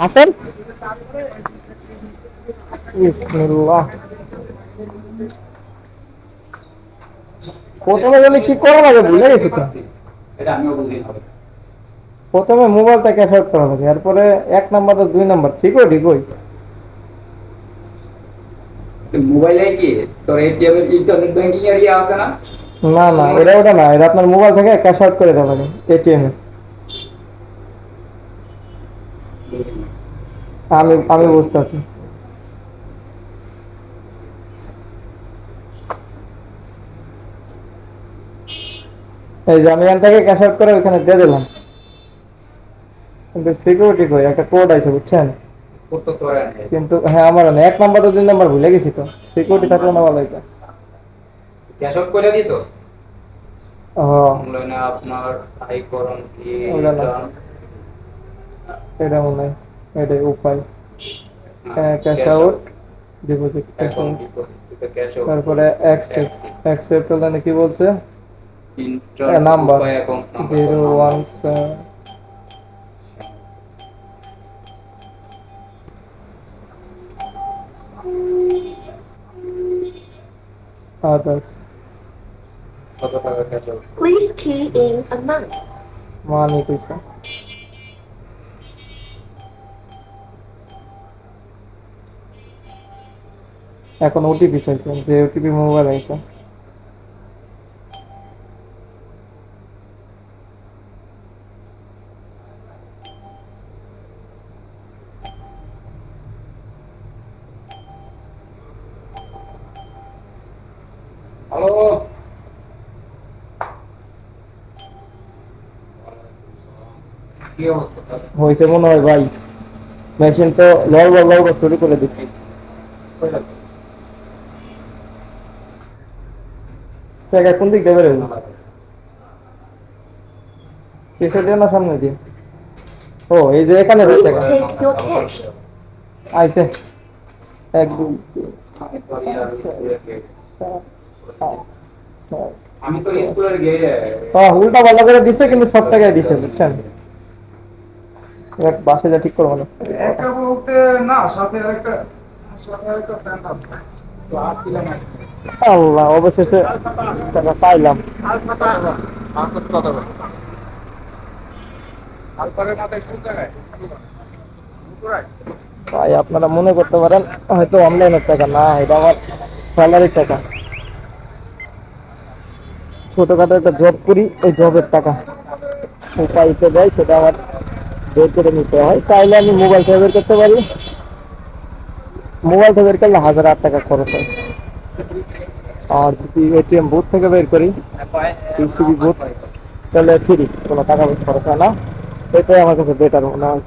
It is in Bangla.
আসেন। বিসমিল্লাহ। প্রথমে গেলে কি করা লাগে ভুলে গেছি তো। এটা আমিও বুঝি না। প্রথমে মোবাইলটা ক্যাশ আউট করা লাগে, এরপরে 1 নাম্বার আর 2 নাম্বার সিকিউরিটি কই। মোবাইলে কি তোর এটিএম এর ইন্টারনেট ব্যাংকিং এর ইয়ে আছে না? না না, ওটা না, এটা আপনার মোবাইল থেকে ক্যাশ আউট করে দেওয়া লাগে এটিএম এ। আমি বুঝতে পারছি। এই যে আমি এখান থেকে ক্যাশ আউট করে ওইখানে দিয়ে দিলাম, কিন্তু সিকিউরিটি কই, একটা কোড আছে বুঝছেন। কোড তো তোরা নেই। কিন্তু হ্যাঁ, আমার না 1 নাম্বার আর 2 নাম্বার ভুলে গেছি তো, সিকিউরিটি থাকলে না ভালো হইতো। ক্যাশ আউট করে দিছো? ও অনলাইনে আপনার আইকরণ কি ওটা না, ডান? এটা মনে হয় এটাই উপায়। Cash cash out, out deposit, cash এখন আউট, ডিপোজিট ক্যাশ আউট তারপরে অ্যাকসেপ্ট। অ্যাক্সেস অ্যাকসেপ্ট হলে কি বলছে, ইনস্টান্ট নাম্বার উপায় অ্যাকাউন্ট নাম্বার তো জিরো নাম্বার ওয়ান আদার্স। কত টাকা cash out? Please key in amount. মানি পয়সা। এখন ওটিপি চাইছে, যে ওটিপি মোবাইল আইছে। হ্যালো, কি অবস্থা? হয়েছে মনে হয় ভাই, মেশিন তো লড়বড় লড়বড় শুরু করে দিচ্ছি। টাকা কোন দিক দেবে রে, পিছে দিয়ে না সামনে দিয়ে? ও এই যে এখানে Please টাকা take your cash. আইছে। 1 2 আমি তো ইয়ার স্কুলে গিয়ে 3 4 5 আমি তো স্কুলের গিয়ে হ্যাঁ, উল্টা পাল্টা করে দিছে, কিন্তু সব টাকায় দিছে বুঝছেন। এক বাসে যা ঠিক করবো না। একটা বলতে না, সাথে একটা ফ্যান আছে তো 8 কিলো না। আল্লাহ, অবশেষে টাকা পাইলাম। আলফাটা মাসুদ কত করে? আলফারের মাথায় কোন জায়গায়? পুরাই ভাই আপনারা মনে করতে পারেন হয়তো অনলাইনের টাকা না, এটা আমার স্যালারির টাকা। ছোটখাটো একটা জব করি, ওই জবের টাকা পাইতে দেয়, সেটা আমার বের করে নিতে হয়। চাইলে আমি মোবাইল থেকে বের করতে পারি, মোবাইল থেকে বের করলে 1008 টাকা খরচ হয়। আর যদি এটিএম বুথ থেকে বের করি, ইউসিবি বুথ, তাহলে ফ্রি, কোনো টাকা খরচ হয় না। এটাই আমার কাছে বেটার মনে হয়।